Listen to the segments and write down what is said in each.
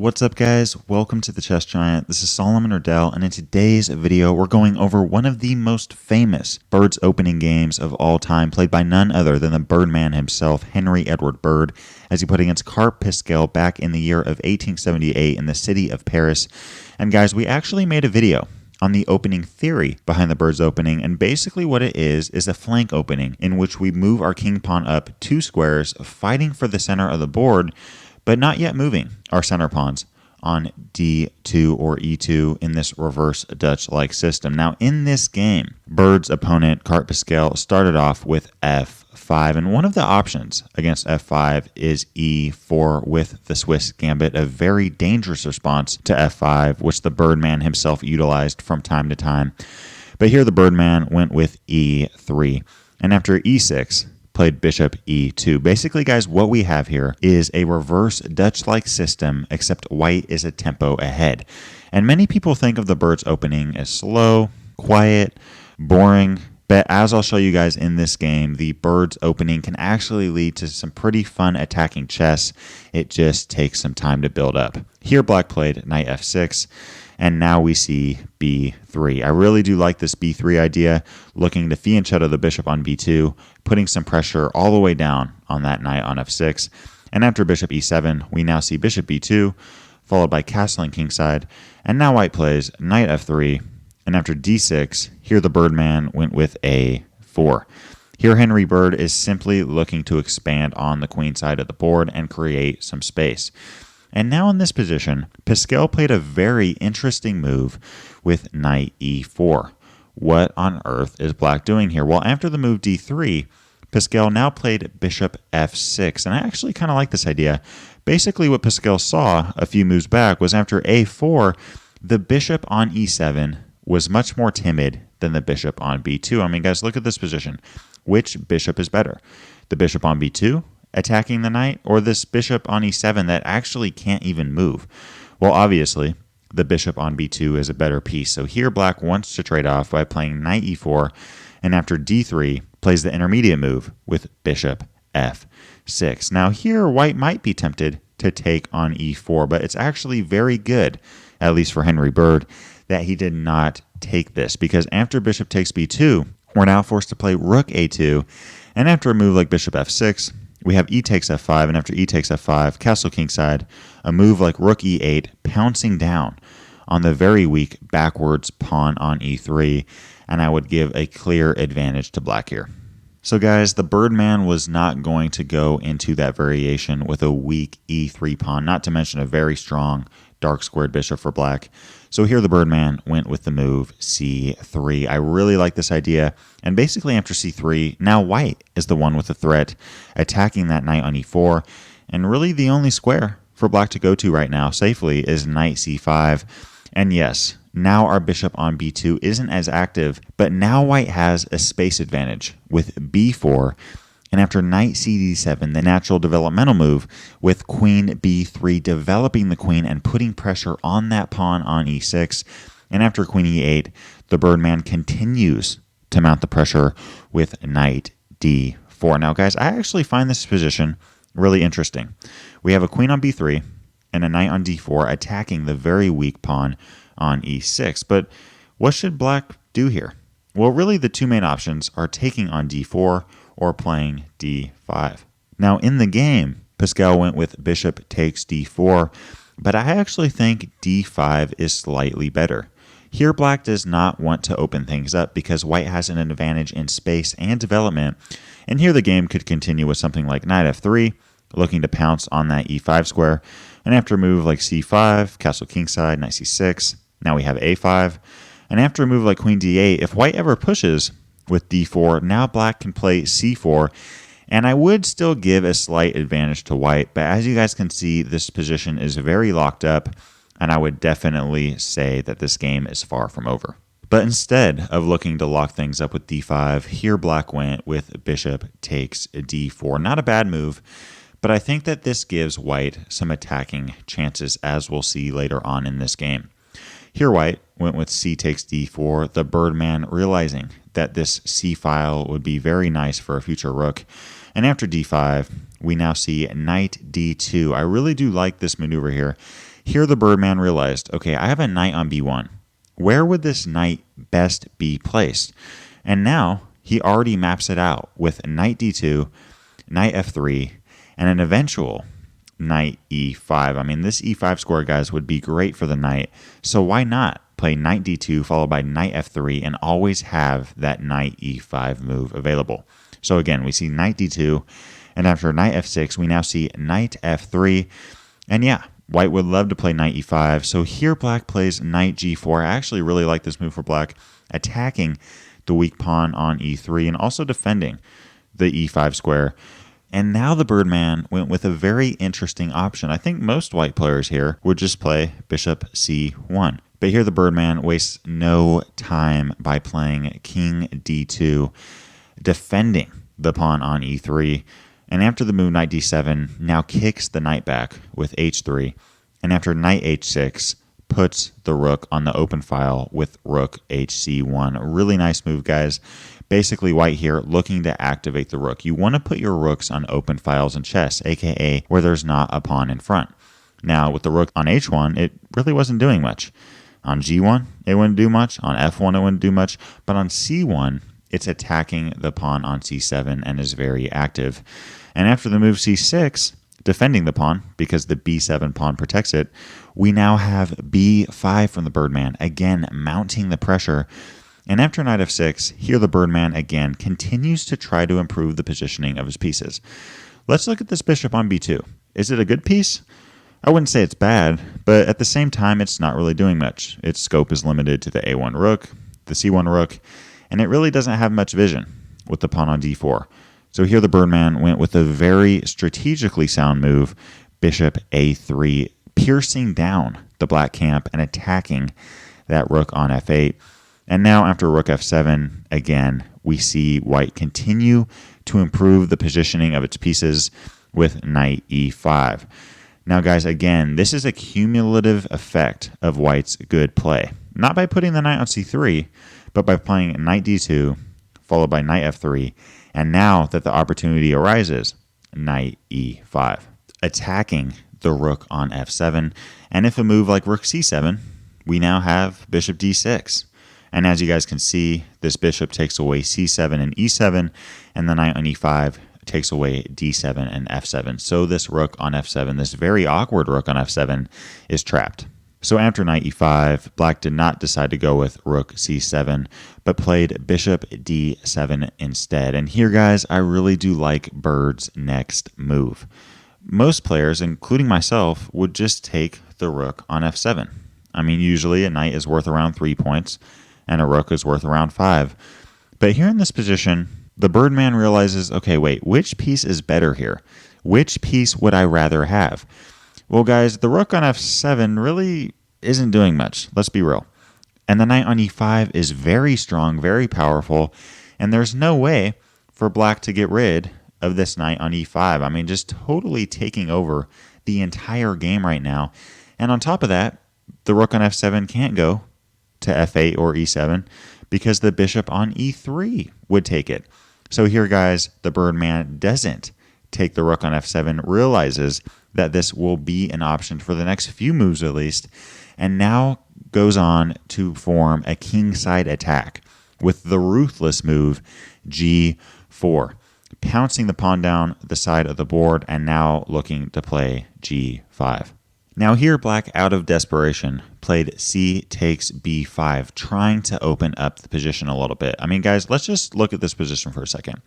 What's up, guys? Welcome to the Chess Giant. This is Solomon Erdell, and in today's video we're going over one of the most famous Bird's opening games of all time, played by none other than the Birdman himself, Henry Edward Bird, as he played against Carp Pascal back in the year of 1878 in the city of Paris. And guys, we actually made a video on the opening theory behind the Bird's opening, and basically what it is a flank opening in which we move our king pawn up 2 squares, fighting for the center of the board, but not yet moving our center pawns on D2 or E2 in this reverse Dutch-like system. Now, in this game, Bird's opponent, Carp Pascal, started off with F5, and one of the options against F5 is E4 with the Swiss Gambit, a very dangerous response to F5, which the Birdman himself utilized from time to time. But here the Birdman went with E3, and after E6, played bishop e2. Basically, guys, what we have here is a reverse Dutch-like system, except white is a tempo ahead. And many people think of the Bird's opening as slow, quiet, boring, but as I'll show you guys in this game, the Bird's opening can actually lead to some pretty fun attacking chess. It just takes some time to build up. Here, black played knight f6. And now we see b3. I really do like this b3 idea, looking to fianchetto the bishop on b2, putting some pressure all the way down on that knight on f6. And after bishop e7, we now see bishop b2, followed by castling kingside. And now white plays knight f3. And after d6, here the Birdman went with a4. Here Henry Bird is simply looking to expand on the queen side of the board and create some space. And now in this position, Pascal played a very interesting move with knight e4. What on earth is black doing here? Well, after the move d3, Pascal now played bishop f6. And I actually kind of like this idea. Basically, what Pascal saw a few moves back was after a4, the bishop on e7 was much more timid than the bishop on b2. I mean, guys, look at this position. Which bishop is better? The bishop on b2? Attacking the knight, or this bishop on e7 that actually can't even move? Well, obviously, the bishop on b2 is a better piece. So here black wants to trade off by playing knight e4, and after d3, plays the intermediate move with bishop f6. Now here, white might be tempted to take on e4, but it's actually very good, at least for Henry Bird, that he did not take this, because after bishop takes b2, we're now forced to play rook a2, and after a move like bishop f6, we have e takes f5, and after e takes f5, castle kingside, a move like rook e8, pouncing down on the very weak backwards pawn on e3, and I would give a clear advantage to black here. So guys, the Birdman was not going to go into that variation with a weak e3 pawn, not to mention a very strong dark squared bishop for black. So here the Birdman went with the move c3. I really like this idea. And basically after c3, now white is the one with the threat, attacking that knight on e4. And really the only square for black to go to right now safely is knight c5. And yes, now our bishop on b2 isn't as active, but now white has a space advantage with b4. And after knight cd7, the natural developmental move with queen b3, developing the queen and putting pressure on that pawn on e6. And after queen e8, the Birdman continues to mount the pressure with knight d4. Now, guys, I actually find this position really interesting. We have a queen on b3 and a knight on d4 attacking the very weak pawn on e6. But what should black do here? Well, really the two main options are taking on d4 or playing d5. Now in the game, Pascal went with bishop takes d4, but I actually think d5 is slightly better. Here black does not want to open things up because white has an advantage in space and development, and here the game could continue with something like knight f3, looking to pounce on that e5 square, and after a move like c5, castle kingside, knight c6, now we have a5, and after a move like queen d8, if white ever pushes with d4, now black can play c4, and I would still give a slight advantage to white, but as you guys can see, this position is very locked up, and I would definitely say that this game is far from over. But instead of looking to lock things up with d5, here black went with bishop takes d4. Not a bad move, but I think that this gives white some attacking chances, as we'll see later on in this game. Here white went with c takes d4, the Birdman realizing that this c file would be very nice for a future rook. And after d5, we now see knight d2. I really do like this maneuver here. Here the Birdman realized, okay, I have a knight on b1. Where would this knight best be placed? And now he already maps it out with knight d2, knight f3, and an eventual knight e5. I mean, this e5 square, guys, would be great for the knight. So why not play knight d2 followed by knight f3 and always have that knight e5 move available? So again, we see knight d2, and after knight f6, we now see knight f3. And yeah, white would love to play knight e5. So here black plays knight g4. I actually really like this move for black, attacking the weak pawn on e3 and also defending the e5 square. And now the Birdman went with a very interesting option. I think most white players here would just play bishop c1. But here the Birdman wastes no time by playing king d2, defending the pawn on e3. And after the move knight d7, now kicks the knight back with h3. And after knight h6, puts the rook on the open file with rook hc1. A really nice move, guys. Basically, white here looking to activate the rook. You want to put your rooks on open files in chess, aka where there's not a pawn in front. Now, with the rook on h1, it really wasn't doing much. On g1, it wouldn't do much. On f1, it wouldn't do much. But on c1, it's attacking the pawn on c7 and is very active. And after the move c6, defending the pawn because the b7 pawn protects it, we now have b5 from the Birdman, again mounting the pressure. And after knight f6, here the Birdman again continues to try to improve the positioning of his pieces. Let's look at this bishop on b2. Is it a good piece? I wouldn't say it's bad, but at the same time, it's not really doing much. Its scope is limited to the a1 rook, the c1 rook, and it really doesn't have much vision with the pawn on d4. So here the Birdman went with a very strategically sound move, bishop a3, piercing down the black camp and attacking that rook on f8. And now after rook f7, again, we see white continue to improve the positioning of its pieces with knight e5. Now, guys, again, this is a cumulative effect of white's good play. Not by putting the knight on c3, but by playing knight d2, followed by knight f3, and now that the opportunity arises, knight e5, attacking the rook on f7. And if a move like rook c7, we now have bishop d6. And as you guys can see, this bishop takes away c7 and e7, and the knight on e5 takes away d7 and f7. So this rook on f7, this very awkward rook on f7, is trapped. So after knight e5, black did not decide to go with rook c7, but played bishop d7 instead. And here, guys, I really do like Bird's next move. Most players, including myself, would just take the rook on f7. I mean, usually a knight is worth around 3 points, and a rook is worth around 5. But here in this position, the Birdman realizes, okay, wait, which piece is better here? Which piece would I rather have? Well, guys, the rook on f7 really isn't doing much. Let's be real. And the knight on e5 is very strong, very powerful, and there's no way for black to get rid of this knight on e5. I mean, just totally taking over the entire game right now. And on top of that, the rook on f7 can't go to f8 or e7 because the bishop on e3 would take it. So here, guys, the Birdman doesn't take the rook on f7, realizes that this will be an option for the next few moves at least, and now goes on to form a kingside attack with the ruthless move g4, pouncing the pawn down the side of the board and now looking to play g5. Now here, black, out of desperation, played c takes b5, trying to open up the position a little bit. I mean, guys, let's just look at this position for a second.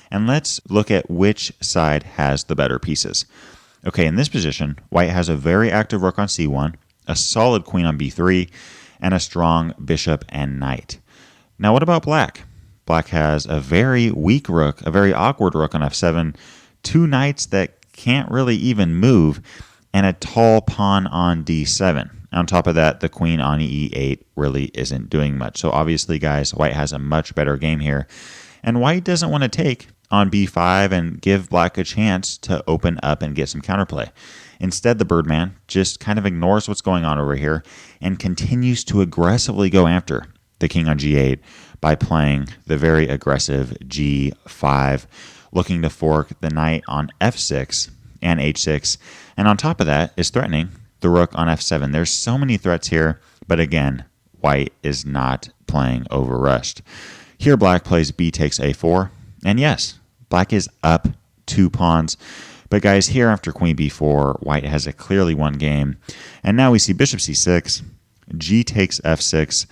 And let's look at which side has the better pieces. Okay, in this position, white has a very active rook on c1, a solid queen on b3, and a strong bishop and knight. Now, what about black? Black has a very weak rook, a very awkward rook on f7, 2 knights that can't really even move, and a tall pawn on d7. On top of that, the queen on e8 really isn't doing much. So obviously, guys, white has a much better game here. And white doesn't want to take on b5 and give black a chance to open up and get some counterplay. Instead, the Birdman just kind of ignores what's going on over here and continues to aggressively go after the king on g8 by playing the very aggressive g5, looking to fork the knight on f6 and h6, and on top of that is threatening the rook on f7. There's so many threats here, but again, white is not playing overrushed. Here, black plays b takes a4, and yes, black is up 2 pawns. But guys, here after queen b4, white has a clearly won game. And now we see bishop c6, g takes f6,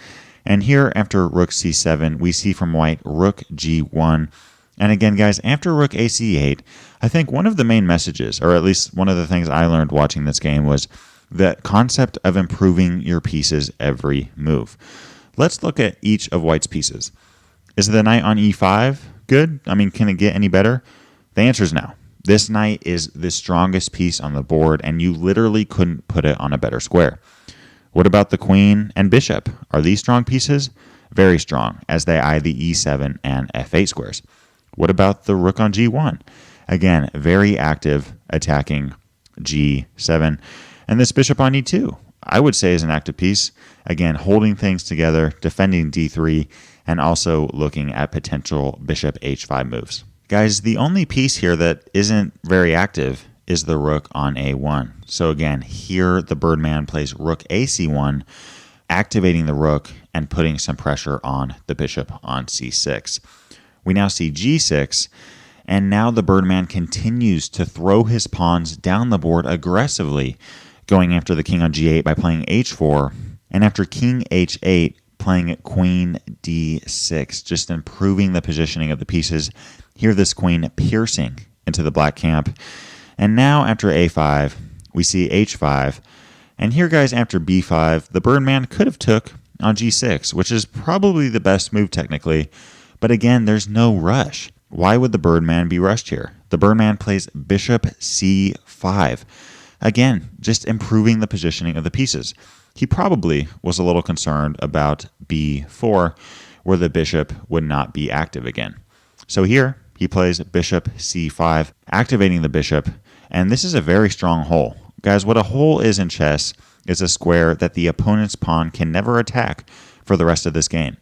and here after rook c7, we see from white rook g1. And again, guys, after rook a c8, I think one of the main messages, or at least one of the things I learned watching this game, was the concept of improving your pieces every move. Let's look at each of white's pieces. Is the knight on e5 good? I mean, can it get any better? The answer is no. This knight is the strongest piece on the board, and you literally couldn't put it on a better square. What about the queen and bishop? Are these strong pieces? Very strong, as they eye the e7 and f8 squares. What about the rook on g1? Again, very active, attacking g7. And this bishop on e2, I would say is an active piece. Again, holding things together, defending d3, and also looking at potential bishop h5 moves. Guys, the only piece here that isn't very active is the rook on a1. So again, here the Birdman plays rook ac1, activating the rook and putting some pressure on the bishop on c6. We now see g6, and now the Birdman continues to throw his pawns down the board aggressively, going after the king on g8 by playing h4, and after king h8, playing queen d6, just improving the positioning of the pieces. Here this queen piercing into the black camp. And now after a5, we see h5. And here, guys, after b5, the Birdman could have took on g6, which is probably the best move technically. But again, there's no rush. Why would the Birdman be rushed here? The Birdman plays bishop c5. Again, just improving the positioning of the pieces. He probably was a little concerned about b4, where the bishop would not be active again. So here, he plays bishop c5, activating the bishop, and this is a very strong hole. Guys, what a hole is in chess is a square that the opponent's pawn can never attack for the rest of this game.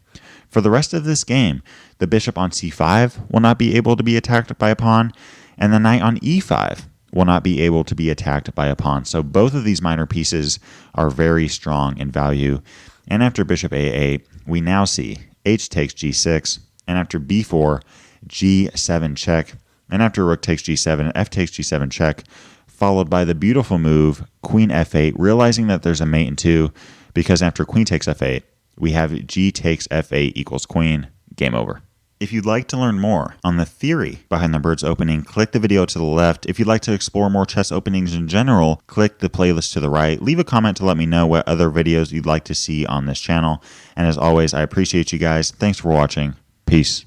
For the rest of this game, the bishop on c5 will not be able to be attacked by a pawn, and the knight on e5 will not be able to be attacked by a pawn. So both of these minor pieces are very strong in value. And after bishop a8, we now see h takes g6, and after b4, g7 check, and after rook takes g7, f takes g7 check, followed by the beautiful move, queen f8, realizing that there's a mate in 2, because after queen takes f8, we have g takes f8 equals queen, game over. If you'd like to learn more on the theory behind the bird's opening, click the video to the left. If you'd like to explore more chess openings in general, click the playlist to the right. Leave a comment to let me know what other videos you'd like to see on this channel. And as always, I appreciate you guys. Thanks for watching. Peace.